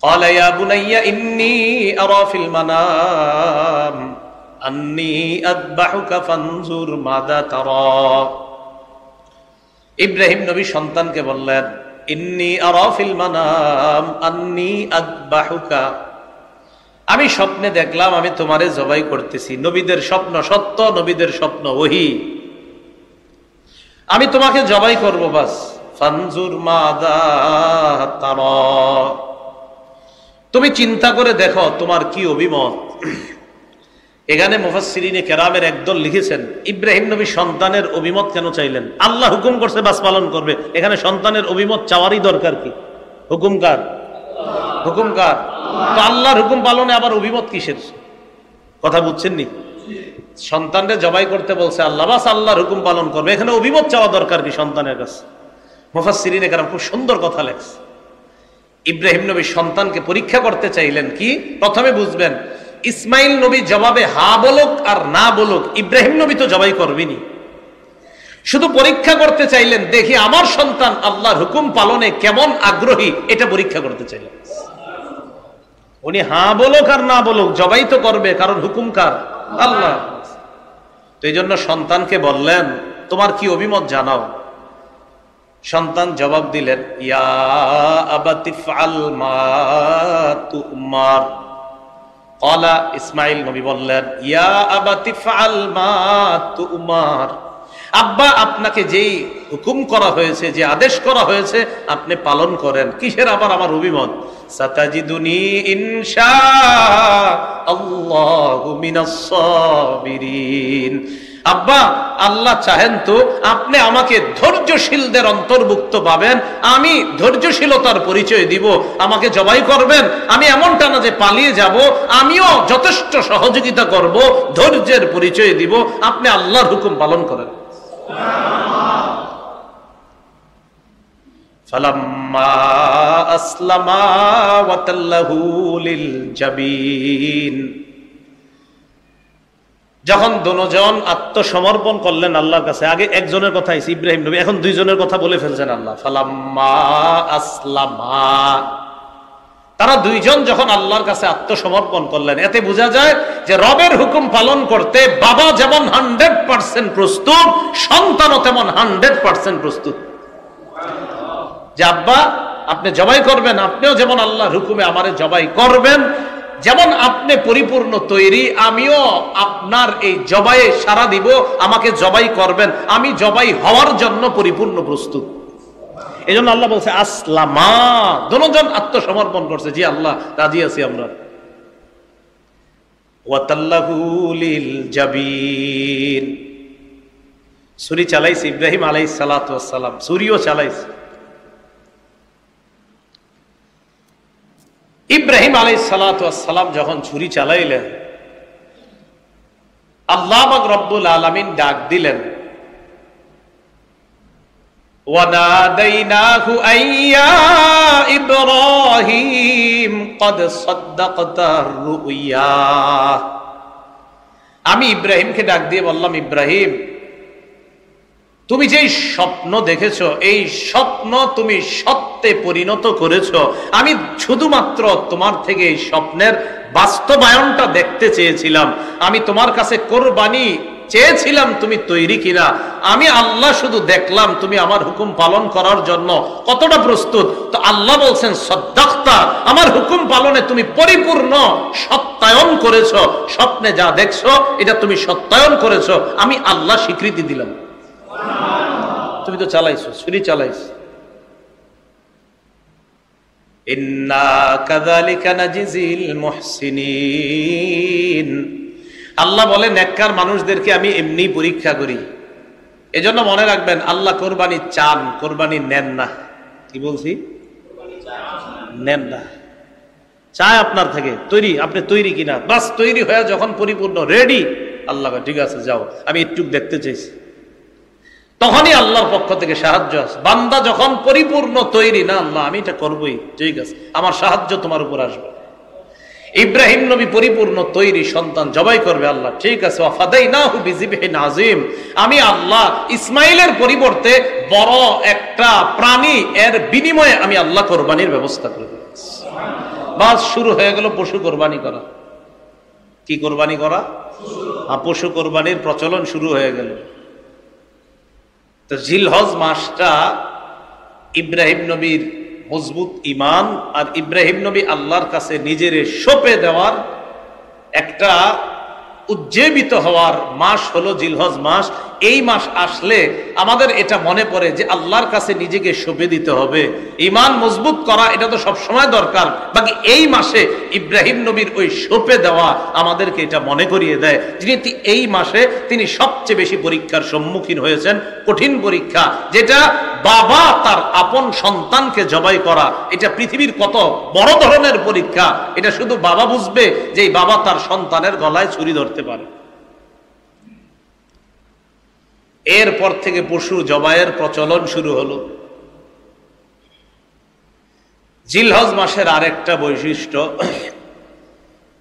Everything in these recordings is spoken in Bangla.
قال يا بني إني أرى في المنام أني أذبحك فانظر ماذا ترى ইব্রাহিম নবী সন্তানকে বললেন ইন্নী আরা ফিল মানাম আন্নী আযবাহুকা, আমি স্বপ্নে দেখলাম আমি তোমারে জবাই করতেছি। নবীদের স্বপ্ন সত্য, নবীদের স্বপ্ন ওহী। আমি তোমাকে জবাই করব, বাস। ফানজুর মাযা তারা, তুমি চিন্তা করে দেখো তোমার কি অভিমত। এখানে মুফাসসিরিনে কেরামের একদল লিখেছেন ইব্রাহিম নবী সন্তানের অভিমত কেন চাইলেন? আল্লাহ হুকুম করছে বাস পালন করবে, এখানে সন্তানের অভিমত চাওয়ারই দরকার কি? হুকুম কার? হুকুম কার? তো আল্লাহর হুকুম পালনে আবার অভিমত কিসের? কথা বুঝছেন নি? সন্তানকে জবাই করতে বলছে আল্লাহ, বাস আল্লাহর হুকুম পালন করবে, এখানে অভিমত চাওয়া দরকার কি সন্তানের কাছে? মুফাসসিরিনে কেরাম খুব সুন্দর কথা লেখছে। ইব্রাহিম নবী সন্তানকে পরীক্ষা করতে চাইলেন কি? প্রথমে বুঝবেন ইসমাইল নবী জবাবে হা বলুক আর না বলুক, ইব্রাহিম নবী তো জবাই করবেনি। শুধু পরীক্ষা করতে চাইলেন দেখি আমার সন্তান আল্লাহর হুকুম পালনে কেমন আগ্রহী, এটা পরীক্ষা করতে চাইলেন। উনি হা বলুক আর না বলুক জবাই তো করবে, কারণ হুকুম কার? আল্লাহ। তো এই জন্য সন্তানকে বললেন তোমার কি অভিমত জানাও। সন্তান জবাব দিলেন ইয়া আবাতি ফাল মা তুমার। ক্বালা, ইসমাইল নবী বললেন ইয়া আবাতি ফাল মা তুমার, আব্বা আপনাকে যেই হুকুম করা হয়েছে, যে আদেশ করা হয়েছে আপনি পালন করেন। কিসের আবার আমার অভিমত? সাতাজিদুনি ইনশাআল্লাহু মিনাস সাবিরিন। আব্বা আল্লাহ চাহেন তো আপনি আমাকে ধৈর্যশীলদের অন্তর্ভুক্ত পাবেন, আমি ধৈর্যশীলতার পরিচয় দিব। আমাকে জবাই করবেন, আমি এমনটা না যে পালিয়ে যাব, আমিও যথেষ্ট সহযোগিতা করব, ধৈর্যের পরিচয় দিব। আপনি আল্লাহর হুকুম পালন করেন। ফালাম্মা আসলামা ওয়া তাল্লাহু লিল জাবিন, যখন দুজন আত্মসমর্পণ করলেন আল্লাহর কাছে। আগে একজনের কথা আইছে ইব্রাহিম নবী, এখন দুইজনের কথা বলে ফেলছেন আল্লাহ। ফালাম্মা আসলামা, তারা দুইজন যখন আল্লাহর কাছে আত্মসমর্পণ করলেন, এতে বোঝা যায় যে রবের হুকুম পালন করতে বাবা যেমন 100% প্রস্তুত, সন্তানও তেমন 100% প্রস্তুত। যে আব্বা আপনি জবাই করবেন, আপনিও যেমন আল্লাহর হুকুমে আমারে জবাই করবেন, যেমন আপনি পরিপূর্ণ তৈরি, আমিও আপনার এই জবাইয়ে সাড়া দিব, আমাকে জবাই করবেন, আমি জবাই হওয়ার জন্য পরিপূর্ণ প্রস্তুত। এই জন্য আল্লাহ বলছে আসলামা, দুজন আত্মসমর্পণ করছে, জি আল্লাহ রাজি আছি আমরা। ওয়া তাল্লাহু লিল জাবিন, ছুরি চালাইছে ইব্রাহিম আলাইহিস সালাতু ওয়াস সালাম, ছুরিও চালাইছে। ইব্রাহিম আলাইহিস সালাতু ওয়াস সালাম যখন ছুরি চালাইলেন, আল্লাহ পাক রব্বুল আলামিন ডাক দিলেন, ওয়ানাদাইনাহু আইয়া ইব্রাহিম ক্বাদ সাদ্দাকতার রুইয়া। আমি ইব্রাহিমকে ডাক দিয়ে বললাম, ইব্রাহিম তুমি যেই স্বপ্ন দেখেছো, এই স্বপ্ন তুমি সত্যে পরিণত করেছো। আমি শুধুমাত্র তোমার থেকে এই স্বপ্নের বাস্তবায়নটা দেখতে চেয়েছিলাম। আমি তোমার কাছে কোরবানি চেয়েছিলাম, তুমি তৈরি কিনা। আমি আল্লাহ শুধু দেখলাম তুমি আমার হুকুম পালন করার জন্য কতটা প্রস্তুত। তো আল্লাহ বলছেন সাদ্দাকতা, আমার হুকুম পালনে তুমি পরিপূর্ণ সত্যায়ন করেছো। স্বপ্নে যা দেখছো এটা তুমি সত্যায়ন করেছো, আমি আল্লাহ স্বীকৃতি দিলাম। তুমি তো চালাইছো, ছুরি চালাইছো। ইন্না কাযালিকা নাজিজিল মুহসিনিন, আল্লাহ বলে নেককার মানুষদেরকে আমি এমনি পরীক্ষা করি। এজন্য মনে রাখবেন আল্লাহ কোরবানি চান, কোরবানি নেন না। কি বলছি? নেন না, চায় আপনার থেকে তৈরি, আপনি তৈরি কিনা। বাস তৈরি হয়ে যখন পরিপূর্ণ রেডি, আল্লাহ ঠিক আছে যাও, আমি একটু দেখতে চাইছি, তখনই আল্লাহর পক্ষ থেকে সাহায্য আছে। বান্দা যখন পরিপূর্ণ তৈরি, না আল্লাহ আমি এটা করবই, ঠিক আছে আমার সাহায্য তোমার উপর আসবে। ইব্রাহিম নবী পরিপূর্ণ তৈরি, সন্তান জবাই করবে, আল্লাহ ঠিক আছে। ওয়াফাদাইনাহু বিযিবহিন আযীম, আমি আল্লাহ ইসমাইলের পরিবর্তে বড় একটা প্রাণী এর বিনিময়ে আমি আল্লাহ কোরবানির ব্যবস্থা করে দিয়েছি। বাস শুরু হয়ে গেল পশু কোরবানি করা। কি কোরবানি করা? পশু কোরবানির প্রচলন শুরু হয়ে গেল। তো জিলহজ মাসটা ইব্রাহিম নবীর মজবুত ঈমান আর ইব্রাহিম নবী আল্লাহর কাছে নিজের সঁপে দেওয়ার একটা উজ্জীবিত হওয়ার মাস হলো জিলহজ মাস। এই মাস আসলে আমাদের এটা মনে পড়ে যে আল্লাহর কাছে নিজেকে সঁপে দিতে হবে, ঈমান মজবুত করা এটা তো সবসময় দরকার। বাকি এই মাসে ইব্রাহিম নবীর ওই সঁপে দেওয়া আমাদেরকে এটা মনে করিয়ে দেয় যিনি এই মাসে তিনি সবচেয়ে বেশি পরীক্ষার সম্মুখীন হয়েছেন, কঠিন পরীক্ষা, যেটা বাবা তার আপন সন্তানকে জবাই করা। এটা পৃথিবীর কত বড় ধরনের পরীক্ষা, এটা শুধু বাবা বুঝবে যে বাবা তার সন্তানের গলায় ছুরি ধরতে পারে। এরপর থেকে পশু জবাইয়ের প্রচলন শুরু হলো। জিলহজ মাসের আরেকটা বৈশিষ্ট্য,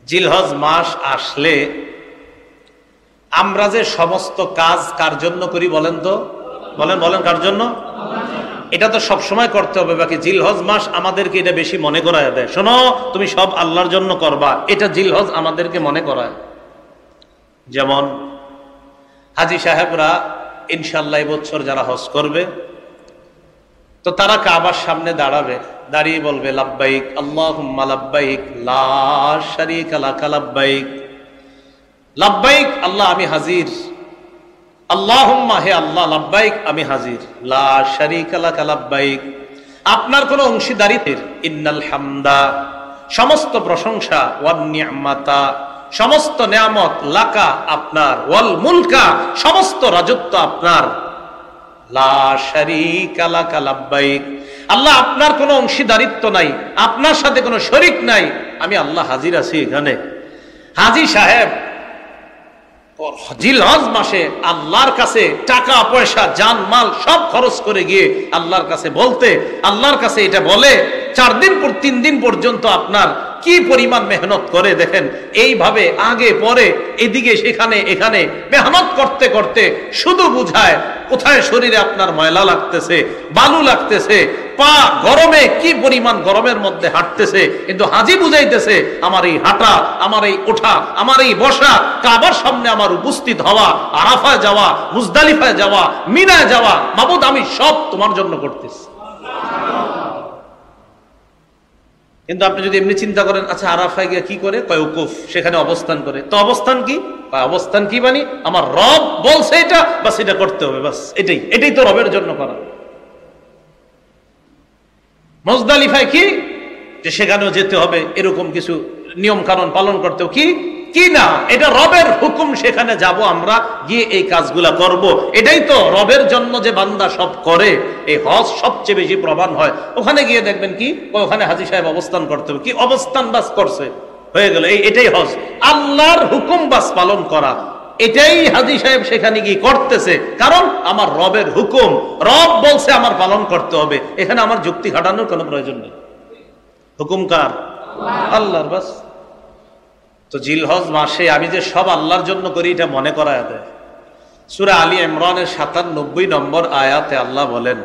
জিলহজ মাস আসলে আমরা যে সমস্ত কাজ কার জন্য করি বলেন তো? বলেন বলেন, কার জন্য? এটা তো সবসময় করতে হবে। বাকি জিলহজ মাস আমাদেরকে এটা বেশি মনে করায় দেয়, শোনো তুমি সব আল্লাহর জন্য করবা, এটা জিলহজ আমাদেরকে মনে করায়। যেমন হাজী সাহেবরা ইনশাআল্লাহ এবছর যারা হজ করবে, তো তারা কাবার সামনে দাঁড়াবে, দাঁড়িয়ে বলবে লাব্বাইক আল্লাহুম্মা লাব্বাইক লা শারীকা লাকা লাব্বাইক, লাব্বাইক আল্লাহ আমি হাজির, আল্লাহুম্মা হে আল্লাহ লাব্বাইক আমি হাজির, লা শারীকা লাকা লাব্বাইক আপনার কোনো অংশীদারিত্বের, ইন্নাল হামদা সমস্ত প্রশংসা, ওয়ান নি'মাতা সমস্ত নিয়ামত, লাকা আপনার, ওয়াল মুলকা সমস্ত রাজত্ব আপনার, লা শারীকা লাকা লাব্বাইক আল্লাহ আপনার কোনো অংশীদারিত্ব নাই, আপনার সাথে কোনো শরীক নাই, আমি আল্লাহ হাজির আছি এখানে। হাজী সাহেব জিলহজ মাসে আল্লাহর কাছে টাকা পয়সা জান মাল সব খরচ করে গিয়ে আল্লাহর কাছে বলতে, আল্লাহর কাছে এটা বলে 4 দিন পর 3 দিন পর্যন্ত আপনার কি পরিমাণ মেহনত করে দেখেন। এইভাবে আগে পরে এদিকে সেখানে এখানে মেহনত করতে করতে শুধু বুঝায় কোথায় শরীরে আপনার ময়লা লাগতেছে, বালু লাগতেছে, পা গরমে কি পরিমাণ গরমের মধ্যে হাঁটতেছে, কিন্তু হাজী বুঝাইতেছে আমার এই হাঁটা, আমার এই ওঠা, আমার এই বসা, কাবার সামনে আমার উপস্থিত হওয়া, আরাফায় যাওয়া, মুজদালিফায় যাওয়া, মিনায় যাওয়া, মাবুদ আমি সব তোমার জন্য করতেছি। কিন্তু আপনি যদি এমনি চিন্তা করেন, আচ্ছা আরাফায় গিয়ে কি করে, কয় উকুফ, সেখানে অবস্থান করে, তো অবস্থান কি? অবস্থান কি মানে আমার রব বলছে এটা, বাস এটা করতে হবে, বাস এটাই তো রবের জন্য করা। মুজদালিফায় কি, যে সেখানেও যেতে হবে, এরকম কিছু নিয়ম কানুন পালন করতে কি না, এটা রবের হুকুম, সেখানে যাব আমরা, গিয়ে এই কাজগুলা করব। এটাই তো রবের জন্য যে বান্দা সব করে, এই হজ সবচেয়ে বেশি প্রমাণ হয়। ওখানে গিয়ে দেখবেন কি, ওখানে হাজী সাহেব অবস্থান করতে হবে, কি অবস্থান বাস করছে, হয়ে গেল, এটাই হজ, আল্লাহর হুকুম বাস পালন করা, এটাই হাজী সাহেব সেখানে গিয়ে করতেছে। কারণ আমার রবের হুকুম, রব বলছে আমার পালন করতে হবে, এখানে আমার যুক্তি খাটানোর কোনো প্রয়োজন নেই। হুকুম কার? আল্লাহর। বাস। তো জিলহজ মাসে আমি যে সব আল্লাহর জন্য করি এটা মনে করায় দেয়। সূরা আলী ইমরানের 97 নম্বর আয়াতে আল্লাহ বলেন,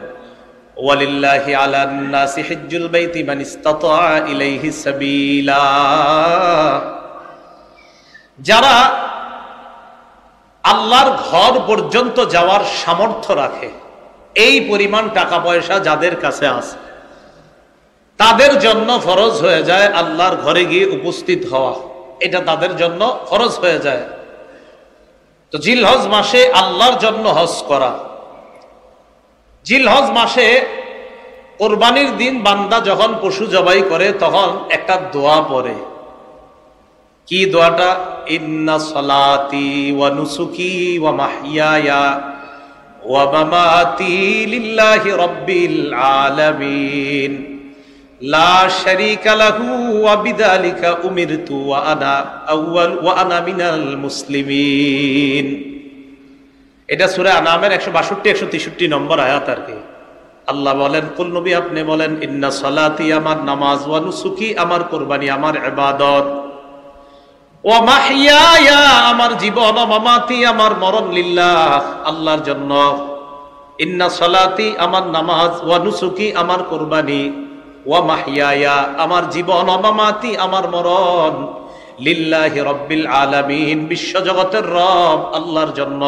ওয়ালিল্লাহি আলান নাসি হিজ্জুল বাইতি মান ইসতাতা ইলাইহি সাবিলা, যারা আল্লাহর ঘর পর্যন্ত যাওয়ার সামর্থ্য রাখে, এই পরিমাণ টাকা পয়সা যাদের কাছে আছে, তাদের জন্য ফরজ হয়ে যায় আল্লাহর ঘরে গিয়ে উপস্থিত হওয়া, এটা তাদের জন্য ফরজ হয়ে যায়। তো জিলহজ মাসে আল্লাহর জন্য হজ করা। জিলহজ মাসে কোরবানির দিন বান্দা যখন পশু জবাই করে তখন একটা দোয়া পড়ে। কি দোয়াটা? ইন্না সলাতি ওয়া নুসুকি ওয়া মাহইয়ায়া ওয়া মামাতি লিল্লাহি রাব্বিল আলামিন লা শারীকা লাহু ওয়া বিযালিকা উমিরতু ওয়া আনা মিনাল মুসলিমিন। এটা সূরা আনামের 162-163 নম্বর আয়াত আর কি। আল্লাহ বলেন, কুল নবী আপনি বলেন, ইন্না সলাতি আমার নামাজ, ওয়া নুসুকি আমার কুরবানি, আমার ইবাদত, ওয়া মাহইয়ায়া আমার জীবন, ওয়া মামাতি আমার মরণ, লিল্লাহ আল্লাহর জন্য। ইন্না সলাতি আমার নামাজ, ওয়া নুসুকি আমার কুরবানি, ওয়া মাহইয়ায়া, আমার জীবন, ওয়া মামাতি, আমার মরণ, লিল্লাহি রাব্বিল আলামিন, বিশ্ব জগতের রব আল্লাহর জন্য,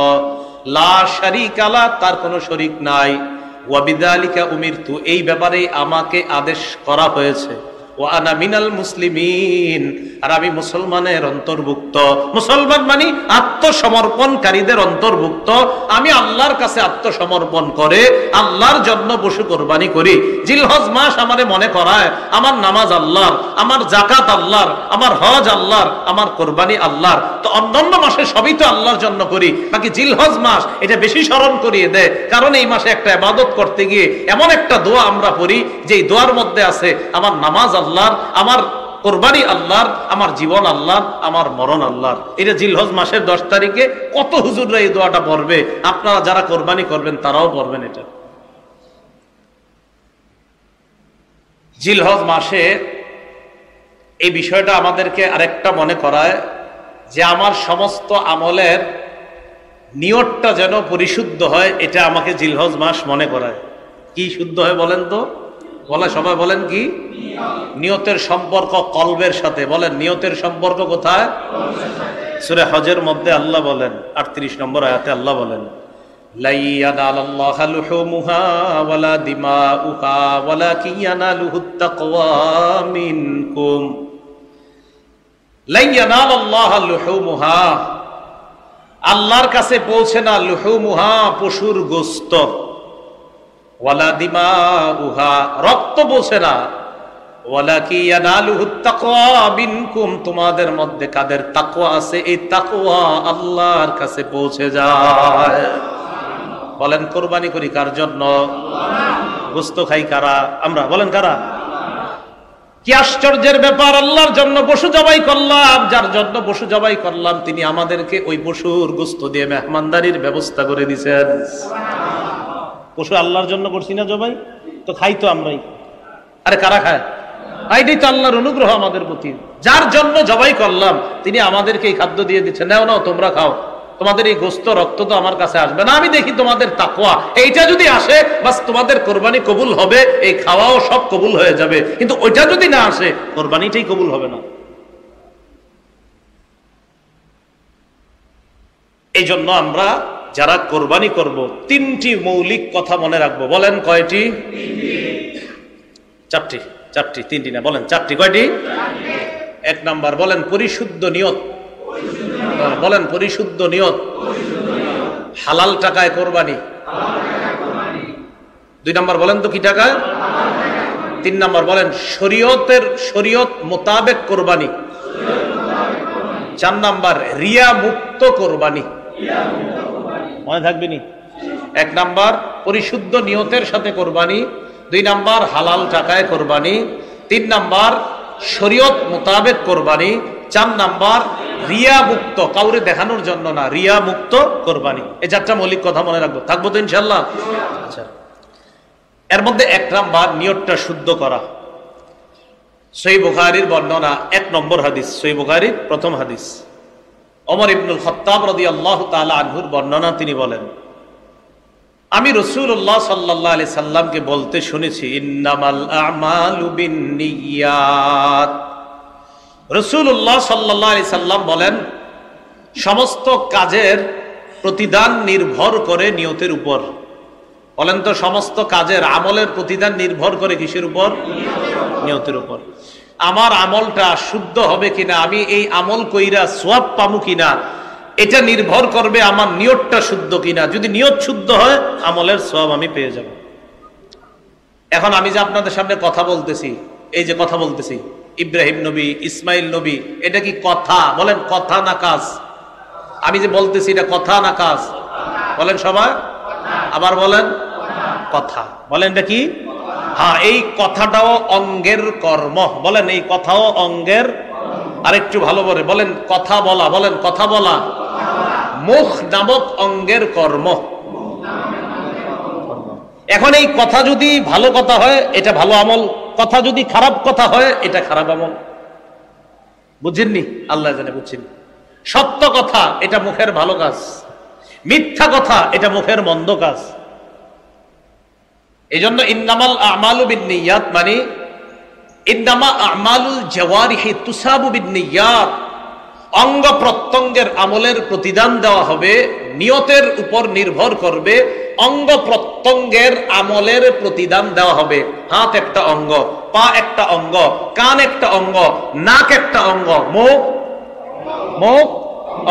লা শারীকা লা, তার কোনো শরীক নাই, ওয়া বিযালিকা উমিরতু, এই ব্যাপারে আমাকে আদেশ করা হয়েছে, ওয়া আনা মিনাল মুসলিমিন, আর আমি মুসলমানের অন্তর্ভুক্ত। মুসলমান মানে আত্মসমর্পণকারীদের অন্তর্ভুক্ত। আমি আল্লাহর কাছে আত্মসমর্পণ করে আল্লাহর জন্য পশু কোরবানি করি। জিলহজ মাস আমারে মনে করায় আমার নামাজ আল্লাহর, আমার যাকাত আল্লাহর, আমার হজ আল্লাহর, আমার কোরবানি আল্লাহর। তো অন্যান্য মাসে সবই তো আল্লাহর জন্য করি, বাকি জিলহজ মাস এটা বেশি স্মরণ করিয়ে দেয়, কারণ এই মাসে একটা ইবাদত করতে গিয়ে এমন একটা দোয়া আমরা পড়ি যে দোয়ার মধ্যে আছে আমার নামাজ আল্লাহর, আমার কোরবানি আল্লাহর, আমার জীবন আল্লাহর, আমার মরণ আল্লাহর। এটা জিলহজ মাসের 10 তারিখে কত হুজুররা এই দোয়াটা পড়বে, আপনারা যারা কোরবানি করবেন তারাও পড়বেন এটা। জিলহজ মাসে এই বিষয়টা আমাদেরকে আরেকটা মনে করায় যে আমার সমস্ত আমলের নিয়তটা যেন পরিশুদ্ধ হয়, এটা আমাকে জিলহজ মাস মনে করায়। কি শুদ্ধ হয় বলেন তো? বলে সবাই বলেন কি? নিয়তের সম্পর্ক কলবের সাথে। বলেন নিয়তের সম্পর্ক কোথায়? সূরা হজের মধ্যে আল্লাহ বলেন 38 নম্বর আয়াতে আল্লাহ বলেন, লা ইয়ানালাল্লাহু লুহুমুহা ওয়ালা দিমাউহা ওয়ালাকিন ইয়ানালুহুত তাকওয়া মিনকুম। লা ইয়ানালাল্লাহু লুহুমুহা, আল্লাহর কাছে পৌঁছে না লুহুমুহা, পশুর গোশত, ওয়ালা দিমাউহা, রক্ত পৌঁছে না, ওয়ালাকিন ইয়ানালুহুত তাকওয়া মিনকুম, তোমাদের মধ্যে কাদের তাকওয়া আছে এই তাকওয়া আল্লাহর কাছে পৌঁছে যায়। বলেন কোরবানি করি কার জন্য? গোশত খাই কারা? আমরা। বলেন কারা? কি আশ্চর্যের ব্যাপার, আল্লাহর জন্য পশু জবাই করলাম, যার জন্য পশু জবাই করলাম তিনি আমাদেরকে ওই পশুর গোশত দিয়ে মেহমানদারির ব্যবস্থা করে দিয়েছেন। পশু আল্লাহর জন্য করছি না জবাই, তো খাই তো আমরাই। আরে কারা খায়? এইটাই তো আল্লাহর অনুগ্রহ আমাদের প্রতি। যার জন্য জবাই করলাম তিনি আমাদেরকে এই খাদ্য দিয়ে দিচ্ছেন, নাও নাও তোমরা খাও, তোমাদের এই গোশত রক্ত তো আমার কাছে আসবে না, আমি দেখি তোমাদের তাকওয়া এইটা যদি আসে বাস তোমাদের কোরবানি কবুল হবে, এই খাওয়াও সব কবুল হয়ে যাবে। কিন্তু ওইটা যদি না আসে কোরবানিটাই কবুল হবে না। এই জন্য আমরা যারা কোরবানি করব 3টি মৌলিক কথা মনে রাখবো। বলেন কয়টি? 4টি। 4টি, 3টি না, বলেন 4টি। কয়টি? 1 নাম্বার বলেন পরিশুদ্ধ নিয়ত। বলেন পরিশুদ্ধ নিয়ত, হালাল টাকায় কোরবানি। 2 নাম্বার বলেন তো কি টাকায়? 3 নাম্বার বলেন শরীয়ত মোতাবেক কোরবানি। 4 নাম্বার রিয়া মুক্ত কোরবানি। মনে থাকবে নি? 1 নাম্বার পরিশুদ্ধ নিয়তের সাথে কোরবানি, 2 নাম্বার হালাল টাকায় কোরবানি, 3 নাম্বার শরীয়ত মোতাবেক কোরবানি, 4 নাম্বার রিয়া মুক্ত, কাউরে দেখানোর জন্য না, রিয়া মুক্ত কোরবানি। এই 4টা মৌলিক কথা মনে রাখবো। থাকবো তো ইনশাআল্লাহ? আচ্ছা, এর মধ্যে 1 নাম্বার নিয়তটা শুদ্ধ করা। সহিহ বুখারীর বর্ণনা 1 নম্বর হাদিস, সহিহ বুখারীর প্রথম হাদিস, ওমর ইবনুল খাত্তাব রাদিয়াল্লাহু তাআলা আনহুর বর্ণনা। তিনি বলেন, আমি রাসূলুল্লাহ সাল্লাল্লাহু আলাইহি সাল্লামকে বলতে শুনেছি, ইন্নামাল আ'মালু বিন্নিয়াত। রাসূলুল্লাহ সাল্লাল্লাহু আলাইহি সাল্লাম বলেন, সমস্ত কাজের প্রতিদান নির্ভর করে নিয়তের উপর। বলেন তো সমস্ত কাজের আমলের প্রতিদান নির্ভর করে কিসের উপর? নিয়তের উপর। আমার আমলটা শুদ্ধ হবে কিনা, আমি এই আমল কইরা সওয়াব পামু কিনা, এটা নির্ভর করবে আমার নিয়তটা শুদ্ধ কিনা। যদি নিয়ত শুদ্ধ হয় আমলের সওয়াব আমি পেয়ে যাব। এখন আমি যে আপনাদের সামনে কথা বলতেছি, এই যে কথা বলতেছি, ইব্রাহিম নবী, ইসমাইল নবী, এটা কি কথা? বলেন কথা না কাজ? আমি যে বলতেছি এটা কথা না কাজ? বলেন সবাই, আবার বলেন কথা। বলেন এটা কি? হ্যাঁ, এই কথাটাও অঙ্গের কর্ম। বলেন এই কথাও অঙ্গের। আরেকটু ভালো করে বলেন কথা বলা। বলেন কথা বলা মুখ নামক অঙ্গের কর্ম। এখন এই কথা যদি ভালো কথা হয় এটা ভালো আমল, কথা যদি খারাপ কথা হয় এটা খারাপ আমল। বুঝেননি? আল্লাহ জানে বুঝছেন। সত্য কথা এটা মুখের ভালো কাজ, মিথ্যা কথা এটা মুখের মন্দ কাজ। এই জন্য ইন্নামাল আমালু বিন্নিয়াত মানে ইন্নামা আমালুল জাওয়ারিহি তুসাবু বিন্নিয়াত, অঙ্গ প্রত্যঙ্গের আমলের প্রতিদান দেওয়া হবে, নিয়তের উপর নির্ভর করবে। অঙ্গ প্রত্যঙ্গের আমলের প্রতিদান দেওয়া হবে। হাত একটা অঙ্গ, পা একটা অঙ্গ, কান একটা অঙ্গ, নাক একটা অঙ্গ, মুখ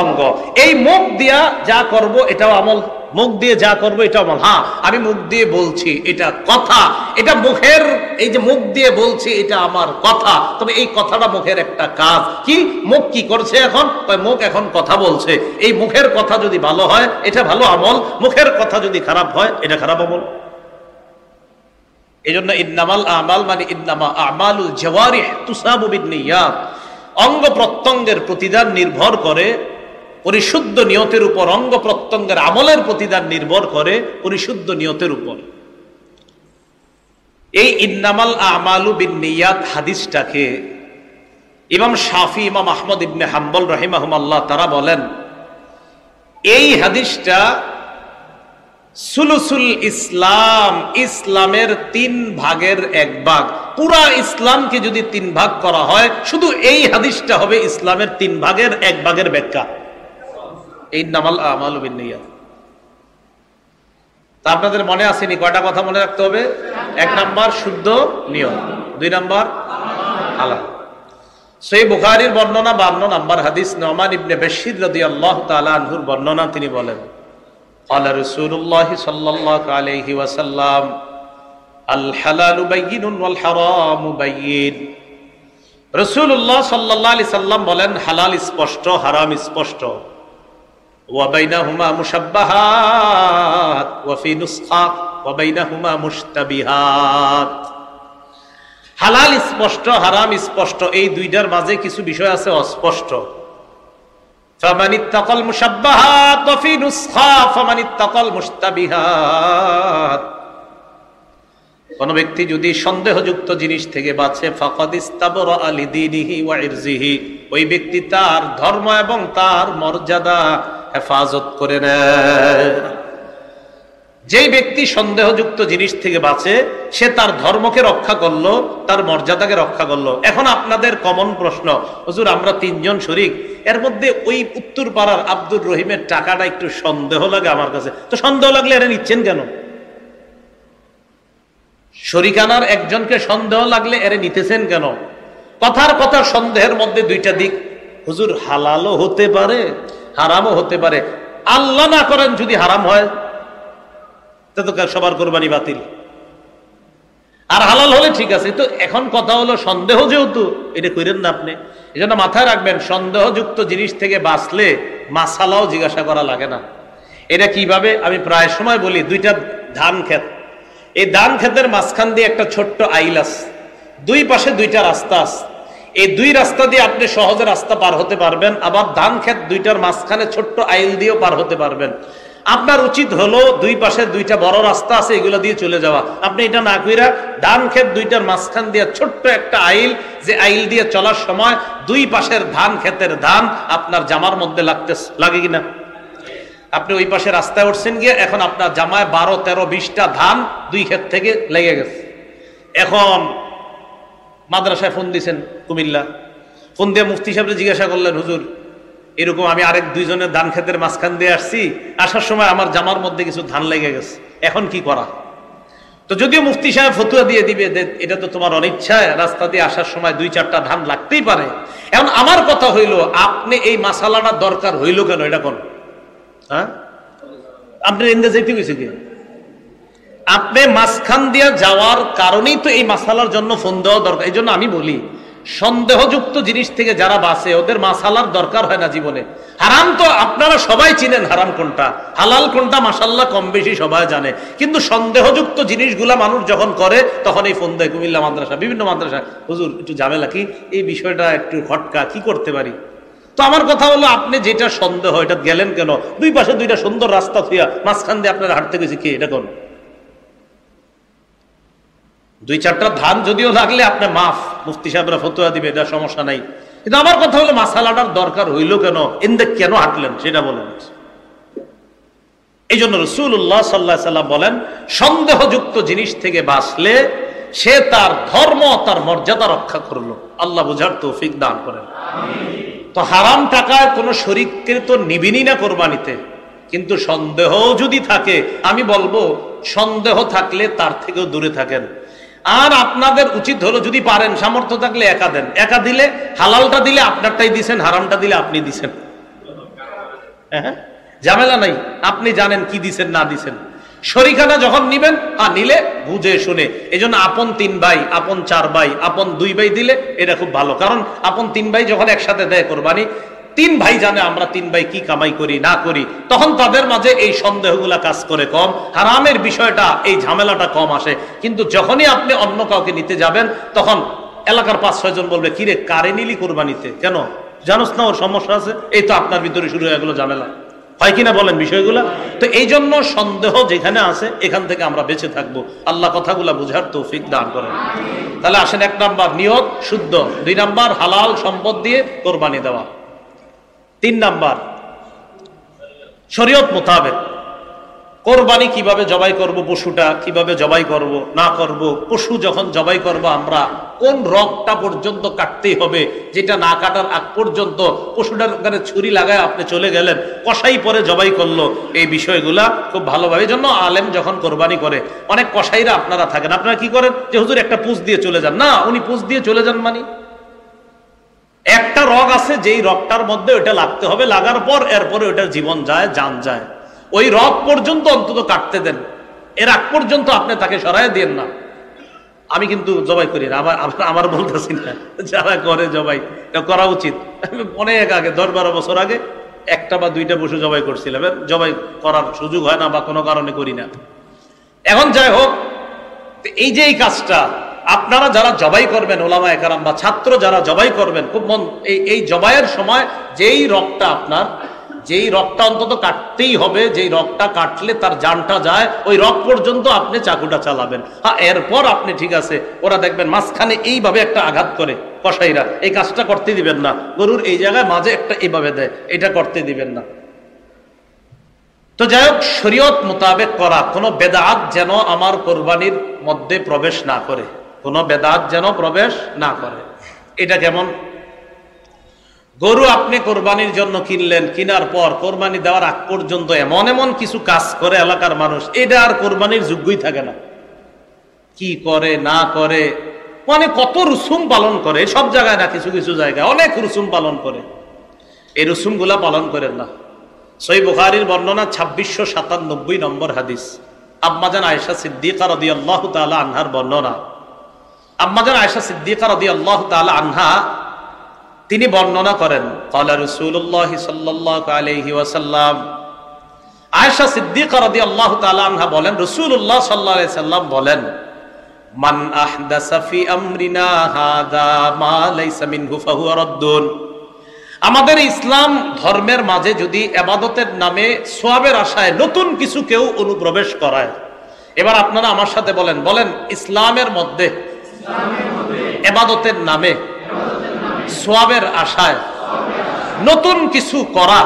অঙ্গ। এই মুখ দিয়া যা করব এটাও আমল, মুখ দিয়ে যা করবো এটা আমল। হ্যাঁ, আমি মুখ দিয়ে বলছি এটা কথা, এটা মুখের, এই যে মুখ দিয়ে বলছি এটা আমার কথা, তবে এই কথাটা মুখের একটা কাজ। কি মুখ কি করছে এখন? মুখ এখন কথা বলছে। এই মুখের কথা যদি ভালো হয় এটা ভালো আমল, মুখের কথা যদি খারাপ হয় এটা খারাপ আমল। এই জন্য ইন্নামাল আমাল মানে ইন্নামা আমালুল জাওয়ারিহ তুসাবু বিন্নিয়াত, অঙ্গ প্রত্যঙ্গের প্রতিদান নির্ভর করে পরিশুদ্ধ নিয়তের উপর। অঙ্গ প্রত্যঙ্গের আমলের প্রতিদান নির্ভর করে পরিশুদ্ধ নিয়তের উপর। এই ইন্নামাল আমালু বিন্নিয়াত হাদিসটাকে ইমাম শাফি, ইমাম আহমদ ইবনে হাম্বল রাহিমাহুমাল্লাহ তারা বলেন, এই হাদিসটা সুলুসুল ইসলাম, ইসলামের 3 ভাগের 1 ভাগ। পুরা ইসলামকে যদি 3 ভাগ করা হয়, শুধু এই হাদিসটা হবে ইসলামের 3 ভাগের 1 ভাগের ব্যাখ্যা। ইন্নামাল আমালু বিন্নিয়াত। তা আপনাদের মনে আসেনি? কয়টা কথা মনে রাখতে হবে? 1 নাম্বার শুদ্ধ নিয়ত, 2 নাম্বার হালাল। সহিহ বুখারীর বর্ণনা 52 নাম্বার হাদিস, নুমান ইবনে বাশীর রাদিয়াল্লাহু তাআলা আনহুর বর্ণনা। তিনি বলেন, قال رسول الله صلى الله عليه وسلم الحلال بين والحرام بين। রাসূলুল্লাহ সাল্লাল্লাহু আলাইহি সাল্লাম বলেন, হালাল স্পষ্ট, হারাম স্পষ্ট। ওয়া বাইনাহুমা মুশাব্বাহাত ওয়া ফি নুসখা ওয়া বাইনাহুমা মুশতাবিহাত। হালাল স্পষ্ট, হারাম স্পষ্ট, এই দুইটার মাঝে কিছু বিষয় আছে অস্পষ্ট। ফামান ইত্তাকাল মুশাব্বাহাত ওয়া ফি নুসখা ফামান ইত্তাকাল মুশতাবিহাত। কোন ব্যক্তি যদি সন্দেহযুক্ত জিনিস থেকে বাঁচে, ফাকাদ ইস্তাবরা লিদীনিহি ওয়া ইরজিহি, ওই ব্যক্তি তার ধর্ম এবং তার মর্যাদা হেফাজত করে নেয়। যেই ব্যক্তি সন্দেহযুক্ত জিনিস থেকে বাঁচে, সে তার ধর্মকে রক্ষা করলো, তার মর্যাদাকে রক্ষা করলো। এখন আপনাদের কমন প্রশ্ন, হুজুর আমরা 3 জন শরীক, এর মধ্যে ওই উত্তর পাড়ার আব্দুর রহিমের টাকাটা একটু সন্দেহ লাগে আমার কাছে, তো সন্দেহ লাগলে এরা নিচ্ছেন কেন? শরিকানার একজনকে সন্দেহ লাগলে এরে নিতেছেন কেন? কথার কথা সন্দেহের মধ্যে 2টা দিক। হুজুর হালালও হতে পারে, হারামও হতে পারে। আল্লাহ না করেন যদি হারাম হয়, তো সবার কোরবানি বাতিল। আর হালাল হলে ঠিক আছে। তো এখন কথা হলো সন্দেহ যেহেতু, এটা করেন না আপনি। এই জন্য মাথায় রাখবেন, সন্দেহযুক্ত জিনিস থেকে বাঁচলে মাসালাও জিজ্ঞাসা করা লাগে না। এটা কিভাবে আমি প্রায় সময় বলি, 2টা ধান ক্ষেত, এই ধান ক্ষেতের মাঝখান দিয়ে একটা ছোট্ট আইল আছে, 2 পাশে 2টা রাস্তা আছে। এই 2 রাস্তা দিয়ে আপনি সহজে রাস্তা পার হতে পারবেন, আবার ধান ক্ষেত 2টার মাঝখানে ছোট্ট আইল দিয়েও পার হতে পারবেন। আপনার উচিত হলো 2 পাশে 2টা বড় রাস্তা আছে, এগুলো দিয়ে চলে যাওয়া। আপনি এটা না কইরা ধান ক্ষেত 2টার মাঝখান দিয়ে ছোট্ট একটা আইল, যে আইল দিয়ে চলার সময় 2 পাশের ধান ক্ষেতের ধান আপনার জামার মধ্যে লাগে কিনা? আপনি ওই পাশে রাস্তায় উঠছেন গিয়ে, এখন আপনার জামায় 12, 13, 20টা ধান 2 ক্ষেত থেকে লেগে গেছে। এখন মাদ্রাসায় ফোন দিয়েছেন কুমিল্লা, ফোন দিয়ে মুফতি সাহেবকে জিজ্ঞাসা করলেন, হুজুর এরকম আমি আরেক 2 জনের ধান ক্ষেতের মাঝখান দিয়ে আসছি, আসার সময় আমার জামার মধ্যে কিছু ধান লেগে গেছে, এখন কি করা? তো যদিও মুফতি সাহেব ফতুয়া দিয়ে দিবে যে এটা তো তোমার অনিচ্ছায়, রাস্তা দিয়ে আসার সময় 2-4টা ধান লাগতেই পারে। এখন আমার কথা হইল, আপনি এই মাসালাটা দরকার হইল কেন? এটা কোন হ্যাঁ আপনার ইন্দে যেতে গেছে কি? আপনি মাঝখান দিয়ে যাওয়ার কারণেই তো এই মাসালার জন্য ফোন দেওয়া দরকার। এই জন্য আমি বলি, সন্দেহযুক্ত জিনিস থেকে যারা বাঁচে ওদের মাসালার দরকার হয় না জীবনে। হারাম তো আপনারা সবাই চিনেন, হারাম কোনটা, হালাল কোনটা মাশাআল্লাহ কম বেশি সবাই জানে। কিন্তু সন্দেহযুক্ত জিনিসগুলা মানুষ যখন করে, তখন এই ফোন দেয় কুমিল্লা মাদ্রাসা, বিভিন্ন মাদ্রাসা, হুজুর একটু ঝামেলা, কি এই বিষয়টা একটু খটকা, কি করতে পারি? তো আমার কথা হলো, আপনি যেটা সন্দেহ এটা গেলেন কেন? 2 পাশে 2টা সুন্দর রাস্তা থুয়া মাঝখান দিয়ে আপনারা হাঁটতে গেছে, কি এটা কোন? 2-4টা ধান যদিও লাগলে আপনি মাফ, মুফতি সাহেবরা ফতোয়া দিবে, এটা সমস্যা নাই। কিন্তু আমার কথা হলো, মাসালাটার দরকার হইল কেন? ইন্দে কেন হাঁটলেন সেটা বলেন। এই জন্য রাসূলুল্লাহ সাল্লাল্লাহু আলাইহি সাল্লাম বলেন, সন্দেহযুক্ত জিনিস থেকে বাঁচলে সে তার ধর্ম, তার মর্যাদা রক্ষা করলো। আল্লাহ বুঝার তৌফিক দান করেন। তো হারাম টাকায় কোনো শরীককে তো নিবিনি না কোরবানিতে, কিন্তু সন্দেহ যদি থাকে, আমি বলবো সন্দেহ থাকলে তার থেকেও দূরে থাকেন। আর আপনাদের উচিত হলো, যদি পারেন, সামর্থ্য থাকলে একা দেন। একা দিলে, হালালটা দিলে আপনারটাই দিছেন, হারামটা দিলে আপনি দিছেন। হ্যাঁ, ঝামেলা নাই, আপনি জানেন কি দিছেন না দিছেন। শরিকানা যখন নিবেন, নিলে বুঝে শুনে। এই জন্য আপন 3 ভাই, আপন 4 ভাই, আপন 2 ভাই দিলে এটা খুব ভালো। কারণ আপন 3 ভাই যখন একসাথে দেয় কোরবানি, 3 ভাই জানে আমরা 3 ভাই কি কামাই করি না করি, তখন তাদের মাঝে এই সন্দেহগুলা কাজ করে কম, হারামের বিষয়টা, এই ঝামেলাটা কম আসে। কিন্তু যখনই আপনি অন্য কাউকে নিতে যাবেন, তখন এলাকার 5-6 জন বলবে, কিরে কারে নিলি কোরবানিতে, কেন জানোস না ওর সমস্যা আছে? এই তো আপনার ভিতরে শুরু হয়ে গেল ঝামেলা, হয় কিনা বলেন বিষয়গুলা? তো এই জন্য সন্দেহ যেখানে আছে, এখান থেকে আমরা বেঁচে থাকবো। আল্লাহ কথাগুলা বুঝার তৌফিক দান করেন। তাহলে আসেন, 1 নাম্বার নিয়ত শুদ্ধ, 2 নাম্বার হালাল সম্পদ দিয়ে কোরবানি দেওয়া, 3 নাম্বার শরীয়ত মোতাবেক কোরবানি কিভাবে জবাই করব, পশুটা কিভাবে জবাই করব না করব, পশু যখন জবাই করব আমরা কোন রগটা পর্যন্ত কাটতেই হবে, যেটা না কাটার আগ পর্যন্ত পশুটার ওখানে ছুরি লাগায় আপনি চলে গেলেন, কসাই পরে জবাই করলো, এই বিষয়গুলা খুব ভালোভাবে। জন্য আলেম যখন কোরবানি করে, অনেক কসাইরা আপনারা থাকেন, আপনারা কি করেন যে হুজুর একটা পুষ দিয়ে চলে যান, না, উনি পুষ দিয়ে চলে যান মানে একটা রগ আছে, যেই রগটার মধ্যে ওইটা লাগতে হবে, লাগার পর এরপরে ওইটার জীবন যায়, জান যায়, ওই রগ পর্যন্ত অন্তত কাটতে দেন, এর আগ পর্যন্ত আপনি তাকে সরাই দেন না। আমি কিন্তু জবাই করি না, আমার বলতেছি না, যারা করে জবাই, এটা করা উচিত। অনেক আগে 10-12 বছর আগে 1টা বা 2টা পশু জবাই করছিলাম, জবাই করার সুযোগ হয় না বা কোনো কারণে করি না। এখন যাই হোক, এই যে এই কাজটা আপনারা যারা জবাই করবেন, ওলামায়ে কেরাম বা ছাত্র যারা জবাই করবেন, খুব এই জবাইয়ের সময় যেই রগটা আপনার, যেই রগটা অন্তত কাটতেই হবে, যেই রগটা কাটলে তার জানটা যায়, ওই রগ পর্যন্ত আপনি চাকুটা চালাবেন। হ্যাঁ, এরপর আপনি ঠিক আছে, ওরা দেখবেন মাঝখানে এইভাবে একটা আঘাত করে কসাইরা, এই কাজটা করতে দিবেন না। গরুর এই জায়গায় মাঝে একটা এইভাবে দেয়, এটা করতে দিবেন না। তো যাই হোক, শরীয়ত মোতাবেক করা, কোনো বেদাত যেন আমার কোরবানির মধ্যে প্রবেশ না করে, কোনো বেদাত যেন প্রবেশ না করে। এটা কেমন? গরু আপনি কোরবানির জন্য কিনলেন, কেনার পর কোরবানি দেওয়ার আগ পর্যন্ত এমন এমন কিছু কাজ করে এলাকার মানুষ, এটা আর কোরবানির যোগ্যই থাকে না। কি করে না করে, মানে কত রুসুম পালন করে, সব জায়গায় না, কিছু কিছু জায়গায় অনেক রুসুম পালন করে। এই রুসুম গুলা পালন করেন না। সহিহ বুখারীর বর্ণনা 2697 নম্বর হাদিস, আম্মাজান আয়েশা সিদ্দিকা রাদিয়াল্লাহু তাআলা আনহার বর্ণনা। আম্মাজান আয়েশা সিদ্দিকা রাদিয়াল্লাহু তাআলা আনহা তিনি বর্ণনা করেন, ক্বালা রাসূলুল্লাহ সাল্লাল্লাহু আলাইহি ওয়াসাল্লাম, আয়েশা সিদ্দিকা রাদিয়াল্লাহু তাআলা আনহা বলেন, রাসূলুল্লাহ সাল্লাল্লাহু আলাইহি সাল্লাম বলেন, মান আহদাসা ফি আমরিনা হাযা মা লাইসা মিনহু ফাহুয়া রাদ্দুন। আমাদের ইসলাম ধর্মের মাঝে যদি ইবাদতের নামে সওয়াবের আশায় নতুন কিছু কেউ অনুপ্রবেশ করায়, এবার আপনারা আমার সাথে বলেন, ইসলামের মধ্যে ইবাদতের নামে সওয়াবের আশায় নতুন কিছু করা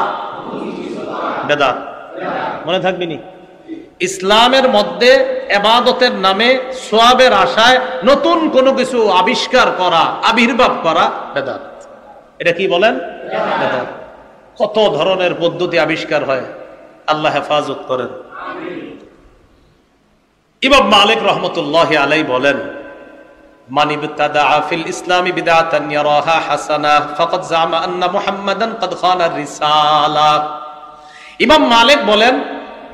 বেদাত। মনে থাকবে নি? ইসলামের মধ্যে ইবাদতের নামে সওয়াবের আশায় নতুন কোনো কিছু আবিষ্কার করা, আবির্ভাব করা বেদাত। এটা কি বলেন? বেদাত। কত ধরনের পদ্ধতি আবিষ্কার হয়, আল্লাহ হেফাজত করেন। ইমাম মালিক রাহমাতুল্লাহি আলাইহি বলেন, মান ইবতাদাআ ফিল ইসলামি বিদআতান ইয়ারাহা হাসানাহ ফাকাদ জামা আন্না মুহাম্মাদান ক্বাদ খানা রিসালা। ইমাম মালিক বলেন,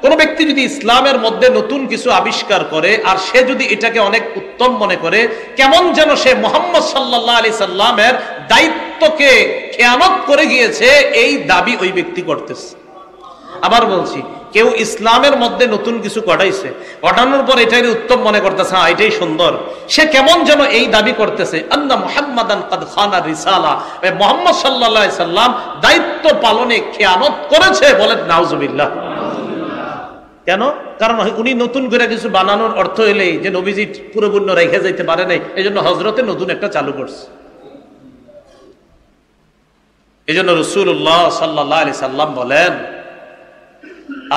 কোন ব্যক্তি যদি ইসলামের মধ্যে নতুন কিছু আবিষ্কার করে আর সে যদি এটাকে অনেক উত্তম মনে করে, কেমন যেন সে মুহাম্মদ সাল্লাল্লাহু আলাইহি সাল্লামের দায়িত্বকে খেয়ানত করে গিয়েছে, এই দাবি ওই ব্যক্তি করতেছে। আবার বলছি, কেউ ইসলামের মধ্যে নতুন কিছু ঘটাইছে, ঘটানোর পর এটাই উত্তম মনে করতেছে, হ্যাঁ এটাই সুন্দর, সে কেমন যেন এই দাবি করতেছে, আন্না মুহাম্মাদান ক্বাদ খানা রিসালা, মুহাম্মদ সাল্লাল্লাহু আলাইহি সাল্লাম দায়িত্ব পালনে খেয়ানত করেছে। বলেন নাউজুবিল্লাহ। কেন? কারণ উনি নতুন করে কিছু বানানোর অর্থ হইলেই যে নবীজি পুরোপূর্ণ রেখে যাইতে পারে নাই, এই জন্য হজরতে নতুন একটা চালু করছে। এই জন্য রাসূলুল্লাহ সাল্লাল্লাহু আলাইহি সাল্লাম বলেন,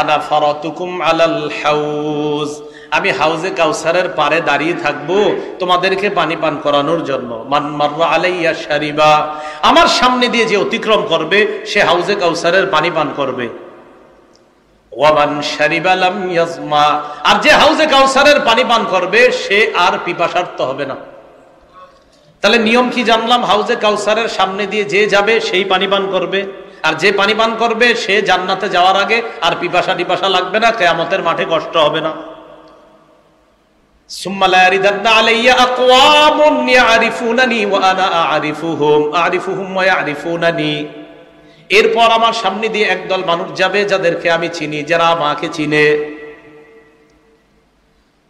আনা ফারাতুকুম আলাল হাউজ, আমি হাউজে কাউসারের পারে দাঁড়িয়ে থাকবো তোমাদেরকে পানি পান করানোর জন্য। মান মাররা আলাইয়া শারিবা, আমার সামনে দিয়ে যে অতিক্রম করবে সে হাউজে কাউসারের পানি পান করবে। ওয়ামান শারিবা লাম ইয়াজমা, আর যে হাউজে কাউসারের পানি পান করবে সে আর পিপাসার্ত হবে না। তাহলে নিয়ম কি জানলাম? হাউজে কাউসারের সামনে দিয়ে যে যাবে সেই পানি পান করবে, আর যে পানি পান করবে সে জান্নাতে যাওয়ার আগে আর পিপাসা লাগবে না, কিয়ামতের মাঠে কষ্ট হবে না। সুম্মা লা ইয়ারিদান্না আলাইয়া আকওয়ামুন ইয়ারিফুনানি ওয়া আনা আরিফুহুম ওয়া ইয়ারিফুনানি, এরপর আমার সামনে দিয়ে একদল মানুষ যাবে যাদেরকে আমি চিনি, যারা আমাকে চিনে।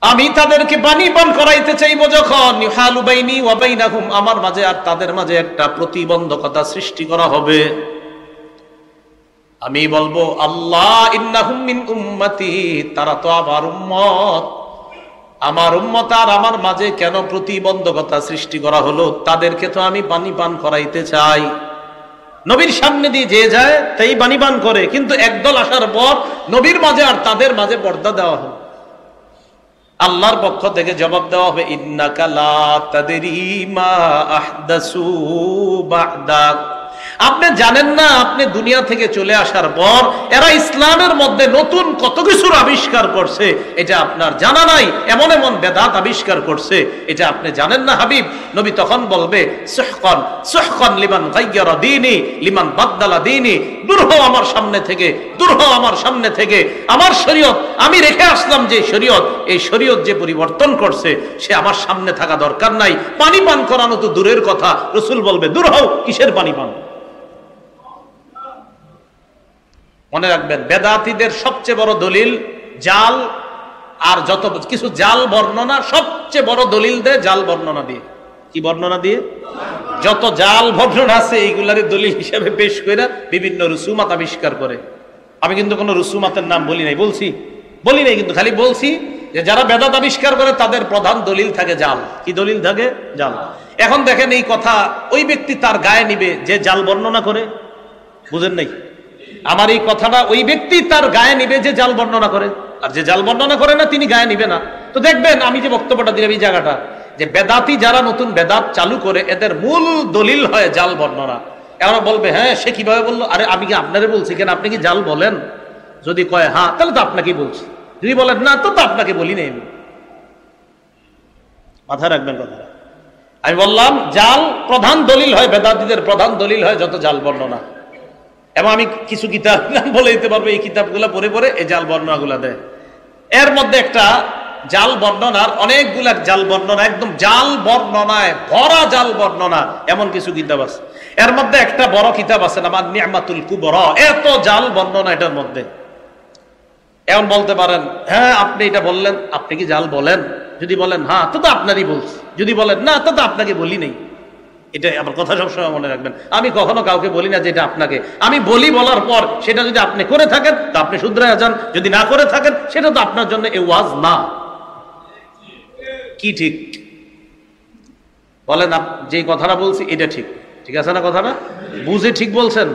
আমি তাদেরকে পানি পান করাইতে চাইবো যখন, ইউহালু বাইনি ওয়া বাইনাহুম, আমার মাঝে আর তাদের মাঝে একটা প্রতিবন্ধকতা সৃষ্টি করা হবে। আমি বলবো আল্লাহ ইন্নাহুম মিন উম্মতি, তারা তো আমার উম্মত, আমার উম্মত আর আমার মাঝে কেন প্রতিবন্ধকতা সৃষ্টি করা হলো? তাদেরকে তো আমি পানি পান করাইতে চাই। নবীর সামনে দিয়ে যে যায় তাই পানি পান করে, কিন্তু একদল আসার পর নবীর মাঝে আর তাদের মাঝে পর্দা দেওয়া হবে। আল্লাহর পক্ষ থেকে জবাব দেওয়া হবে, ইন্নাকা লা তাদরি মা আহদাসু বা'দাক, আপনি জানেন না আপনি দুনিয়া থেকে চলে আসার পর এরা ইসলামের মধ্যে নতুন কত কিছুর আবিষ্কার করছে, এটা আপনার জানা নাই। এমন এমন বেদাত আবিষ্কার করছে, এটা আপনি জানেন না হাবিব। নবী তখন বলবে, সুহকান সুহকান লিমান গায়্যারা দীনি লিমান বাদদালা দীনি, দূর হও আমার সামনে থেকে, দূর হও আমার সামনে থেকে। আমার শরীয়ত, আমি রেখে আসলাম যে শরীয়ত, এই শরীয়ত যে পরিবর্তন করছে সে আমার সামনে থাকা দরকার নাই। পানি পান করানো তো দূরের কথা, রাসূল বলবে দূর হও, কিসের পানি পান? মনে রাখবেন, বেদাতীদের সবচেয়ে বড় দলিল জাল, আর যত কিছু জাল বর্ণনা, সবচেয়ে বড় দলিল দেয় জাল বর্ণনা দিয়ে। কি বর্ণনা দিয়ে? যত জাল বর্ণনা আছে এইগুলার দলিল হিসেবে পেশ করে বিভিন্ন রুসুমাত আবিষ্কার করে। আমি কিন্তু কোনো রুসুমাতের নাম বলি নাই, বলি নাই, কিন্তু খালি বলছি যে যারা বেদাত আবিষ্কার করে তাদের প্রধান দলিল থাকে জাল। কি দলিল থাকে? জাল। এখন দেখেন এই কথা ওই ব্যক্তি তার গায়ে নিবে যে জাল বর্ণনা করে, বুঝেন নাই? আমার এই কথাটা ওই ব্যক্তি তার গায়ে নিবে যে জাল বর্ণনা করে, আর যে জাল বর্ণনা করে না তিনি গায়ে নিবে না। তো দেখবেন আমি যে বক্তব্যটা দিলাম এই জায়গাটা, যে বেদাতি যারা নতুন বেদাত চালু করে এদের মূল দলিল হয় জাল বর্ণনা। এরা বলবে হ্যাঁ সে কিভাবে বললো, আরে আমি কি আপনারে বলছি কেন, আপনি কি জাল বলেন? যদি কয় হ্যাঁ তাহলে তো আপনাকেই বলছি, যদি বলেন না তো আপনাকে বলি নাই। আমি মাথায় রাখবেন কথা। আমি বললাম জাল প্রধান দলিল হয়, বেদাতীদের প্রধান দলিল হয় যত জাল বর্ণনা। এবং আমি কিছু কিতাব বলে দিতে পারবো, এই কিতাবগুলো পড়ে পড়ে এই জাল বর্ণনাগুলা দেয়। এর মধ্যে একটা জাল বর্ণনার অনেকগুলা জাল বর্ণনা, একদম জাল বর্ণনায় ভরা জাল বর্ণনা এমন কিছু কিতাব আছে। এর মধ্যে একটা বড় কিতাব আছে নাম নি'মাতুল কুবরা, এত জাল বর্ণনা এটার মধ্যে। এমন বলতে পারেন হ্যাঁ আপনি এটা বললেন, আপনি কি জাল বলেন? যদি বলেন হ্যাঁ তো আপনারই বলছি, যদি বলেন না তো আপনাকে বলি নেই। এটা আমার কথা সবসময় মনে রাখবেন, আমি কখনো কাউকে বলি না যে এটা আপনাকে। আমি বলি, বলার পর সেটা যদি আপনি করে থাকেন তা আপনি শুধরে যান, যদি না করে থাকেন সেটা তো আপনার জন্য এ ওয়াজ না। কি ঠিক বলেন? যে কথাটা বলছি এটা ঠিক, ঠিক আছে না? কথাটা বুঝে ঠিক বলছেন?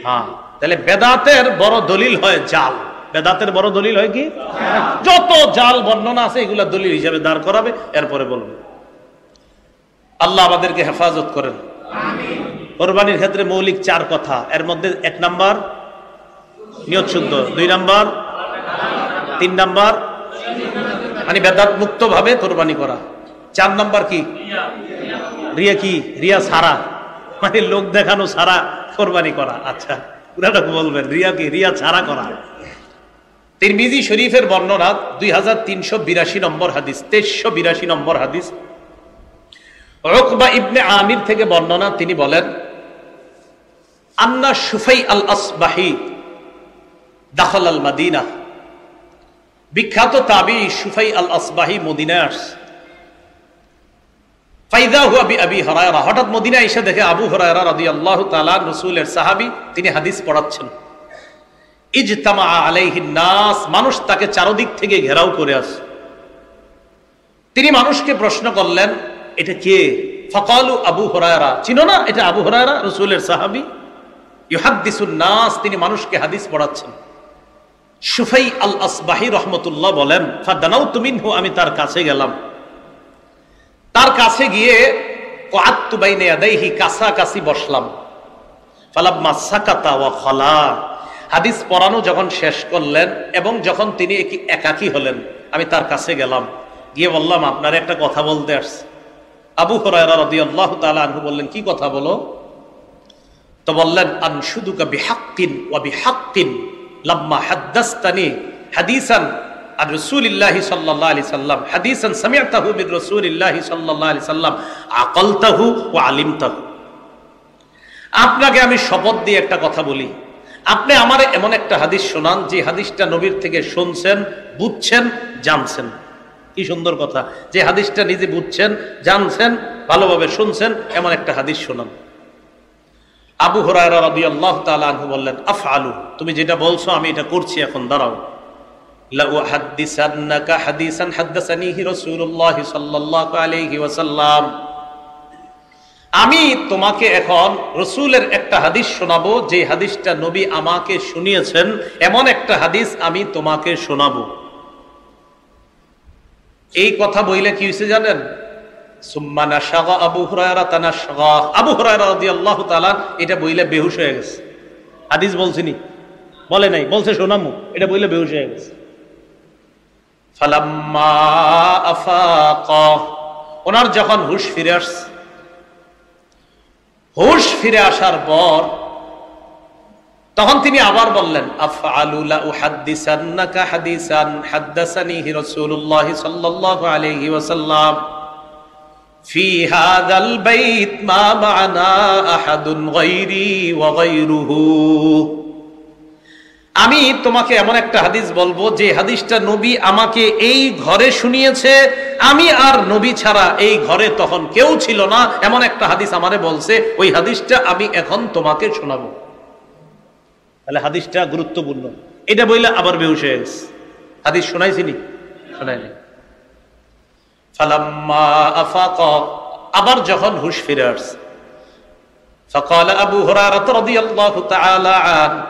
হ্যাঁ। তাহলে বেদাতের বড় দলিল হয় জাল। বেদাতের বড় দলিল হয় কি? যত জাল বর্ণনা আছে এগুলা দলিল হিসাবে দাঁড় করাবে, এরপরে বলবে। আল্লাহ আমাদেরকে হেফাজত করেন। কোরবানির ক্ষেত্রে মৌলিক 4 কথা, এর মধ্যে 1 নাম্বার নিয়ত শুদ্ধ, 2 নাম্বার, 3 নাম্বার মানে বেদাত মুক্ত ভাবে কোরবানি করা, 4 নাম্বার কি? রিয়া। কি রিয়া ছাড়া, মানে লোক দেখানো ছাড়া কোরবানি করা। আচ্ছা পুরাটা বলবেন, রিয়া কি? রিয়া ছাড়া করা। তিরমিজি শরীফের বর্ণনা 2382 নম্বর হাদিস, 2382 নম্বর হাদিস, উকবা ইবনে আমির থেকে বর্ণনা। তিনি বলেন আন্না শুফাই আল আসবাহি দাখাল আল মাদিনা, বিখ্যাত তাবি শুফাই আল আসবাহি মদিনায় আসছে। ফাইদা হুয়া বিআবি হুরায়রা, হঠাৎ মদিনায় এসে দেখে আবু হুরায়রা রাদিয়াল্লাহু তাআলা রাসূলের সাহাবী, তিনি হাদিস পড়াচ্ছেন। ইজতামা আলাইহিন নাস, মানুষ তাকে চারদিক থেকে ঘেরাও করে আছে। তিনি মানুষকে প্রশ্ন করলেন এটা কে? ফাকালু আবু হুরায়রা, চিনো না এটা আবু হুরায়রা রাসূলের সাহাবী। ইউহাদ্দিসুন নাস, তিনি মানুষকে হাদিস পড়াচ্ছেন। সুফাই আল আসবাহি রহমতুল্লাহ বলেন, ফাদানাউতু মিনহু, আমি তার কাছে গেলাম। তার কাছে গিয়ে কআদতু বাইনা ইয়াদাইহি, কাছাকাছি বসলাম। ফালাম্মা সাকাতা ওয়া খালা, হাদিস পড়ানো যখন শেষ করলেন এবং যখন তিনি একাকী হলেন, আমি তার কাছে গেলাম, গিয়ে বললাম, আপনার একটা কথা বলতে আসছে। আবু হুরায়রা রাদিয়াল্লাহু তাআলা আনহু বললেন, কি কথা বলো? তো বললেন, আনশুদুকা বিহাক্কিন ওয়া বিহাক্কিন লাম্মা হাদ্দাসতানি হাদিসান আর রাসূলিল্লাহি সাল্লাল্লাহু আলাইহি সাল্লাম, হাদিসান সামি'তাহু মির রাসূলিল্লাহি সাল্লাল্লাহু আলাইহি সাল্লাম, আকালতাহু ওয়া আলিমতাহু। আপনাকে আমি শপথ দিয়ে একটা কথা বলি, আপনি আমারে এমন একটা হাদিস শোনান যে হাদিসটা নবীর থেকে শুনছেন, বুঝছেন, জানছেন। কি সুন্দর কথা, যে হাদিসটা নিজে বুঝছেন, জানছেন, ভালোভাবে শুনছেন, এমন একটা হাদিস শোনান। আবু হুরায়রা রাদিয়াল্লাহু তাআলা আনহু বললেন, আফআলু, তুমি যেটা বলছো আমি এটা করছি, এখন দাঁড়াও। লা উহাদ্দিসান্নাকা হাদিসান হাদাসানিহি রাসূলুল্লাহ সাল্লাল্লাহু আলাইহি ওয়াসাল্লাম, আমি তোমাকে এখন রাসূলের একটা হাদিস শোনাবো, যে হাদিসটা নবী আমাকে শুনিয়েছেন, এমন একটা হাদিস আমি তোমাকে শোনাবো। এই কথা বইলে কি হয়েছে জানেন? সুম্মা নাশাগা আবু হুরায়রা তানাশগা, আবু হুরায়রা রাদিয়াল্লাহু তাআলা এটা বইলে বেহুশ হয়ে গেছে। হাদিস বলছিনি, বলে নাই, বলছে শোনামু, এটা বইলে বেহুশ হয়ে গেছে। ফালাম্মা আফাকা, ওনার যখন হুশ ফিরে আসছে, হুশ ফিরে আসার পর তখন তিনি আবার বললেন, আফআলু লা উহাদ্দিসান্নাকা হাদিসান হাদাসানিহি রাসূলুল্লাহ সাল্লাল্লাহু আলাইহি ওয়াসাল্লাম ফি হাযাল বাইত মা মা'না আহাদুন গায়রি ওয়া গায়রুহু, আমি তোমাকে এমন একটা হাদিস বলবো যে হাদিসটা নবী আমাকে এই ঘরে শুনিয়েছে, আমি আর নবী ছাড়া এই ঘরে তখন কেউ ছিল না, এমন একটা হাদিস আমারে বলছে, ওই হাদিসটা আমি এখন তোমাকে শোনাবো। তাহলে হাদিসটা গুরুত্বপূর্ণ। এটা বইলে আবার বেহুশ হয়ে গেছে। হাদিস শোনাইছিনি? শোনাইনি। ফালাম্মা আফাকা, আবার যখন হুশ ফিরে আসছে, ফাকালা আবু হুরায়রা রাদিয়াল্লাহু তাআলা আনহু,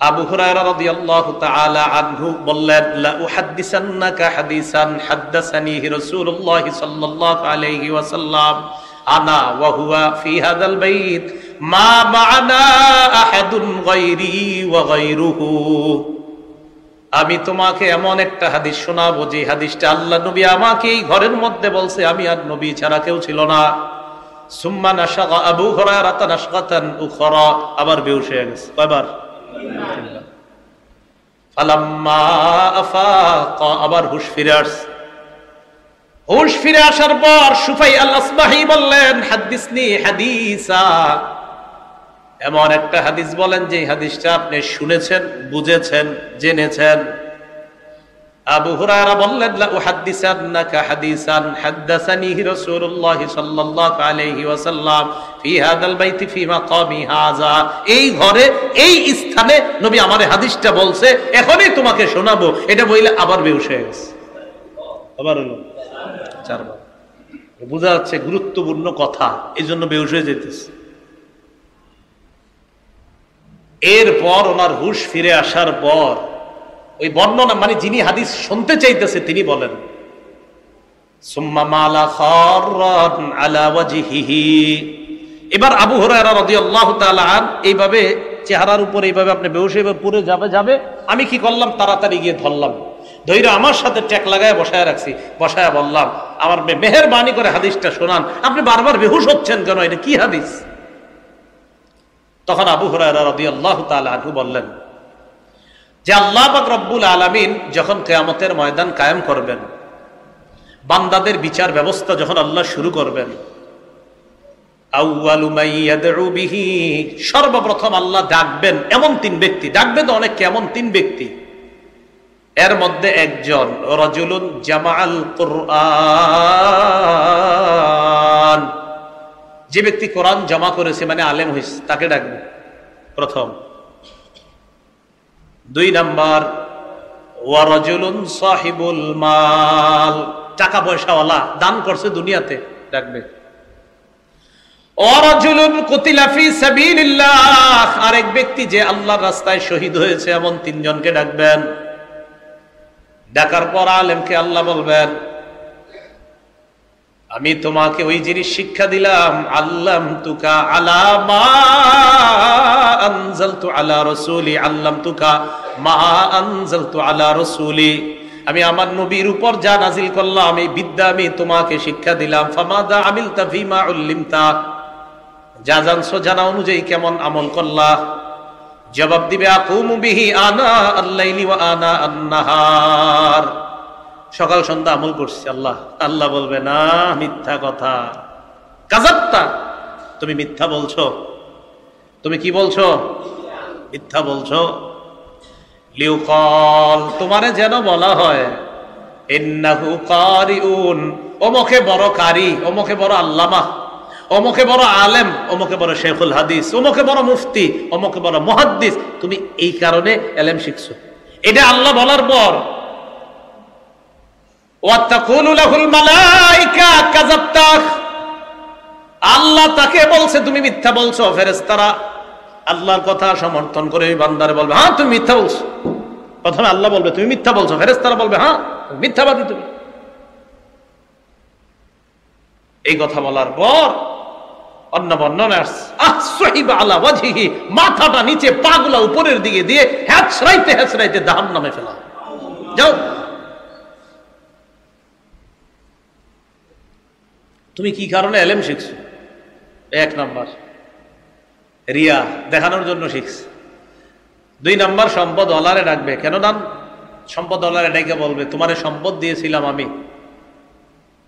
আবু হুরায়রা রাদিয়াল্লাহু তাআলা আনহু বললেন, লা উহাদ্দিসান্নাকা হাদিসান হাদাসানিহি রাসূলুল্লাহ সাল্লাল্লাহু আলাইহি ওয়াসাল্লাম আনা ওয়া হুয়া ফি হাযাল বাইত মা মা'না আহাদুন গায়রি ওয়া গায়রুহু, আমি তোমাকে এমন একটা হাদিস শোনাবো যে হাদিসটা আল্লাহ নবী আমাকে এই ঘরের মধ্যে বলছে, আমি আর নবী ছাড়া কেউ ছিল না। সুম্মা নাশাগা আবু হুরায়রা তানাশগাতান উখরা, আবার বেহুশ হয়ে গেছে। কয়বার? ফালাম্মা আফাকা, আবার হুশ ফিরে আসছে। হুশ ফিরে আসার পর সুফাই আল আসবাহি বললেন, হাদিসনি হাদিসা, এমন একটা হাদিস বলেন যে হাদিসটা আপনি শুনেছেন, বুঝেছেন, জেনেছেন। আবু হুরায়রা বললেন, লা উহাদ্দিসান্নাকা হাদিসান হাদাসানিহি রাসূলুল্লাহ সাল্লাল্লাহু আলাইহি ওয়াসাল্লাম ফি হাযাল বাইতি ফি মাকামি হাযা, এই ঘরে এই স্থানে নবী আমারে হাদিসটা বলছে, এখনই তোমাকে শোনাবো। এটা বইলে আবার বেহুশ হয়ে গেছে। আবার হলো চারবার। বোঝা যাচ্ছে গুরুত্বপূর্ণ কথা, এই জন্য বেহুশ হয়ে যেতেছে। এরপর ওনার হুশ ফিরে আসার পর ওই বর্ণনা, মানে যিনি হাদিস শুনতে চাইতেছে তিনি বলেন, সুম্মা মালা খাররান আলা ওয়াজহিহি, এবার আবু হুরায়রা রাদিয়াল্লাহু তাআলা এইভাবে চেহারার উপর এইভাবে আপনি বেহুশ হয়ে পুরো যাবে, আমি কি করলাম, তাড়াতাড়ি গিয়ে ধরলাম, ধৈর্য আমার সাথে ট্যাক লাগায় বসায় রাখছি, বসায় বললাম, আমার মেহেরবানি করে হাদিসটা শোনান, আপনি বারবার বেহুশ হচ্ছেন কেন, এটা কি হাদিস? তখন আবু হুরায়রা রাদিয়াল্লাহু তাআলা আনহু বললেন যে আল্লাহ পাক রব্বুল আলামিন যখন কিয়ামতের ময়দান কায়েম করবেন, বান্দাদের বিচার ব্যবস্থা যখন আল্লাহ শুরু করবেন, আউয়ালু মাইয়াদউ বিহি, সর্বপ্রথম আল্লাহ ডাকবেন এমন তিন ব্যক্তি, ডাকবে তো অনেক, এমন তিন ব্যক্তি, এর মধ্যে একজন রাজুলুন জামাআল কুরআন, যে ব্যক্তি কোরআন জমা করেছে, মানে আলেম হয়েছে, তাকে ডাকবে প্রথম। দুই নাম্বার, ওয়া রাজুলুন সাহিবুল মাল, টাকা পয়সাওয়ালা, দান করছে দুনিয়াতে, ডাকবে। ওয়ারাজুলুন কুতিলা ফি সাবিলিল্লাহ, আরেক ব্যক্তি যে আল্লাহর রাস্তায় শহীদ হয়েছে এমন তিনজনকে ডাকবেন। ডাকার পর আলেমকে আল্লাহ বলবেন, আমি তোমাকে ওই জিনিস শিক্ষা দিলাম, আল্লামতুকা আলা মা আনজালতু আলা রাসূলি, আল্লামতুকা মা আনজালতু আলা রাসূলি, আমি আমার নবীর উপর যা নাজিল করলাম এই বিদ্যা আমি তোমাকে শিক্ষা দিলাম। ফামাদা আমিলতা ফিমা উল্লিমতা, যা জানছো জানা অনুযায়ী কেমন আমল করলা? জবাব দিবে, আকুমু বিহি আনা আল-লাইলি ওয়া আনা আন-নাহার, সকাল সন্ধ্যা আমল করছি। আল্লাহ আল্লাহ বলবে, না, মিথ্যা কথা, কাযাবতা, তুমি মিথ্যা বলছো। তুমি কি বলছো? মিথ্যা বলছো। লিউকাল, তোমারে যেন বলা হয়, ইন্নাহু কারিউন, অমুকে বড় কারি, অমুকে বড় আল্লামা, অমুকে বড় আলেম, অমুকে বড় শেখুল হাদিস, অমুকে বড় মুফতি, অমুকে বড় মুহাদ্দিস, তুমি এই কারণে ইলম শিখছো। এটা আল্লাহ বলার পর ওয়াতাকুলু লাহুল মালাইকা কাযাবতা, আল্লাহ তাকে বলছে তুমি মিথ্যা বলছো। ফেরেশতারা আল্লাহর কথা সমর্থন করে ওই বান্দারে বলবে, হ্যাঁ তুমি মিথ্যা বলছো। প্রথমে আল্লাহ বলবে তুমি মিথ্যা বলছো, ফেরেশতারা বলবে হ্যাঁ মিথ্যাবাদী তুমি। এই কথা বলার পর অন্য বর্ণনা আসছে, আসহিবা আলা ওয়াজহিহি, মাথাটা নিচে পাগুলা উপরের দিকে দিয়ে হেঁচড়াইতে হেঁচড়াইতে জাহান্নামে ফেলা। যাও, তুমি কি কারণে ইলম শিখছো? এক নাম্বার রিয়া, দেখানোর জন্য শিখছে। দুই নাম্বার সম্পদ ওয়ালারে ডাকবে। কেন নাম? সম্পদ ওয়ালারে ডেকে বলবে, তোমারে সম্পদ দিয়েছিলাম আমি,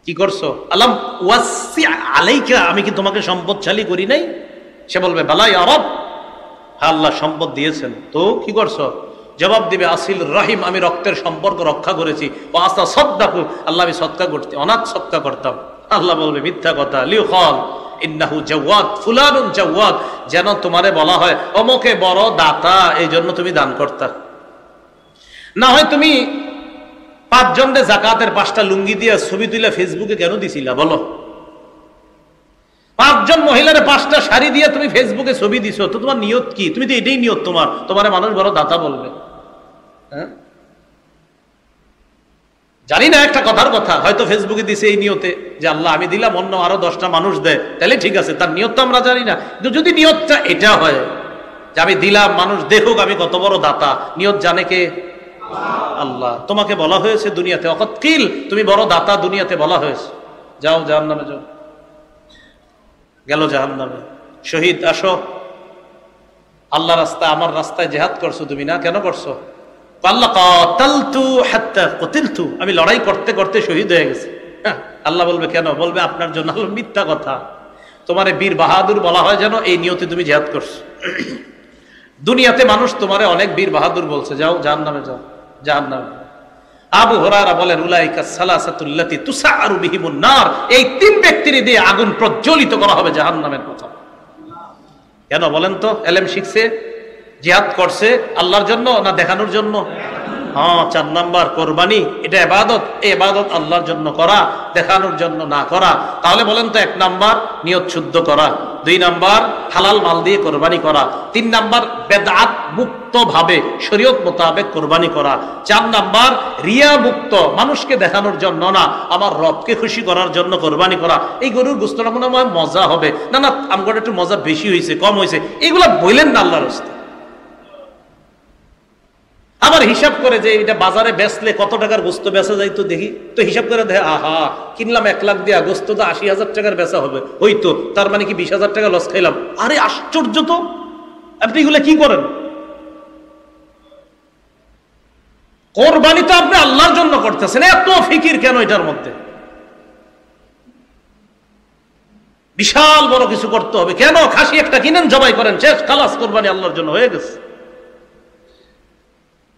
কি করছো? আলাম ওয়াসি আলাইকা, আমি কি তোমাকে সম্পদশালী করি নাই? সে বলবে, বালা ইয়া রব, আল্লাহ সম্পদ দিয়েছেন, তো কি করছো? জবাব দিবে, আসিল রাহিম, আমি রক্তের সম্পর্ক রক্ষা করেছি। ও আস্তা সদকাকু, আল্লাহ আমি সদকা করতে, অনাথ সদকা করতাম। আল্লাহ বলবে মিথ্যা কথা। লিউকাল ইন্নাহু জাওয়াদ, ফুলানুন জাওয়াদ, যেন তোমারে বলা হয় অমুকে বড় দাতা, এই জন্য তুমি দান করতা। না হয় তুমি 5 জনরে যাকাতের 5টা লুঙ্গি দিয়ে ছবি তুলে ফেসবুকে কেন দিছিলা বলো? 5 জন মহিলারে 5টা শাড়ি দিয়ে তুমি ফেসবুকে ছবি দিছো, তো তোমার নিয়ত কি? তুমি তো এটাই নিয়ত তোমার, তোমারে মানুষ বড় দাতা বলবে। হ্যাঁ, জানি না, একটা কথার কথা, হয়তো ফেসবুকে দিছে এই নিয়তে যে আল্লাহ আমি দিলাম, অন্য আরো 10টা মানুষ দেয়, তাহলে ঠিক আছে, তার নিয়ত তো আমরা জানি না। কিন্তু যদি নিয়তটা এটা হয় যে আমি দিলাম, মানুষ দেখুক আমি কত বড় দাতা, নিয়ত জানে কে? আল্লাহ। তোমাকে বলা হয়েছে দুনিয়াতে অকৎকিল, তুমি বড় দাতা, দুনিয়াতে বলা হয়েছে, যাও জাহান্নামে যাও। গেল জাহান্নামে। শহীদ আসো, আল্লাহ রাস্তায়, আমার রাস্তায় জিহাদ করছো তুমি না? কেন করছো? আল্লাহ কাতালতু হাত্তা কুতিলতু, আমি লড়াই করতে করতে শহীদ হয়ে গেছি। আল্লাহ বলবে কেন? বলবে আপনার জন্য। মিথ্যা কথা, তোমারে বীর বাহাদুর বলা হয় যেন এই নিয়তে তুমি জিহাদ করছো। দুনিয়াতে মানুষ তোমারে অনেক বীর বাহাদুর বলছে, যাও জাহান্নামে যাও, জাহান্নামে। আবু হুরায়রা বলেন, উলাইকা সালাসাতুল্লাতি তুসাআরু বিহিমুন নার, এই 3 ব্যক্তির দিয়ে আগুন প্রজ্বলিত করা হবে জাহান্নামের কথা। কেন বলেন তো? ইলম শিখছে, জিহাদ করছে, আল্লাহর জন্য না দেখানোর জন্য? হ্যাঁ। 4 নাম্বার কোরবানি, এটা ইবাদত, এই ইবাদত আল্লাহর জন্য করা, দেখানোর জন্য না করা। তাহলে বলেন তো, 1 নাম্বার নিয়ত শুদ্ধ করা, 2 নাম্বার হালাল মাল দিয়ে কোরবানি করা, 3 নাম্বার বেদআত মুক্ত ভাবে শরীয়ত মোতাবেক কোরবানি করা, 4 নাম্বার রিয়া মুক্ত, মানুষকে দেখানোর জন্য না, আমার রবকে খুশি করার জন্য কোরবানি করা। এই গরুর গোশতটা মনে হয় মজা হবে, না না আমগোটা একটু মজা বেশি হয়েছে, কম হয়েছে, এগুলা বললেন না আল্লাহর রাস্তায়। আবার হিসাব করে যে এটা বাজারে বেচলে কত টাকার গোস্ত বেচা যাইতো দেখি, তো হিসাব করে দেখে, আহা কিনলাম 1 লাখ দিয়া, গোস্ত তো 80,000 টাকার বেচা হবে, হইতো, তার মানে কি 20,000 টাকা লস খাইলাম। আরে আশ্চর্য তো, আপনি এগুলো কি করেন? কোরবানি তো আপনি আল্লাহর জন্য করতেছেন, এত ফিকির কেন এটার মধ্যে? বিশাল বড় কিছু করতে হবে কেন? খাসি একটা কিনেন, জবাই করেন, শেষ, খালাস, কোরবানি আল্লাহর জন্য হয়ে গেছে।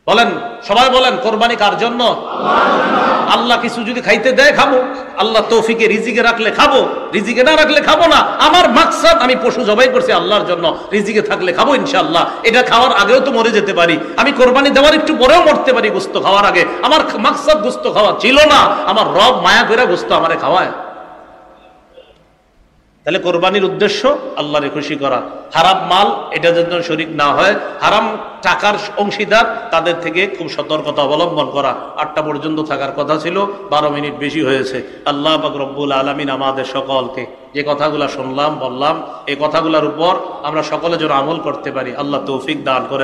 বলেন, সবাই বলেন, কোরবানি কার জন্য? আল্লাহ কিছু যদি খাইতে দেয় খাবো, আল্লাহ তৌফিকে রিজিকে রাখলে খাবো, রিজিকে না রাখলে খাবো না। আমার মাকসাদ, আমি পশু জবাই করছি আল্লাহর জন্য, রিজিকে থাকলে খাবো ইনশাআল্লাহ। এটা খাওয়ার আগেও তো মরে যেতে পারি, আমি কোরবানি দেওয়ার একটু পরেও মরতে পারি গোস্ত খাওয়ার আগে। আমার মাকসাদ গোস্ত খাওয়া ছিল না, আমার রব মায়া করে গোস্ত আমারে খাওয়ায়। তাহলে কোরবানির উদ্দেশ্য আল্লাহরে খুশি করা। হারাম মাল এটা যেন শরীক না হয়, হারাম টাকার অংশীদার তাদের থেকে খুব সতর্কতা অবলম্বন করা। 8টা পর্যন্ত থাকার কথা ছিল, 12 মিনিট বেশি হয়েছে। আল্লাহ পাক রব্বুল আলামিন আমাদের সকলকে যে কথাগুলা শুনলাম বললাম এই কথাগুলোর উপর আমরা সকলে যেন আমল করতে পারি, আল্লাহ তৌফিক দান করেন।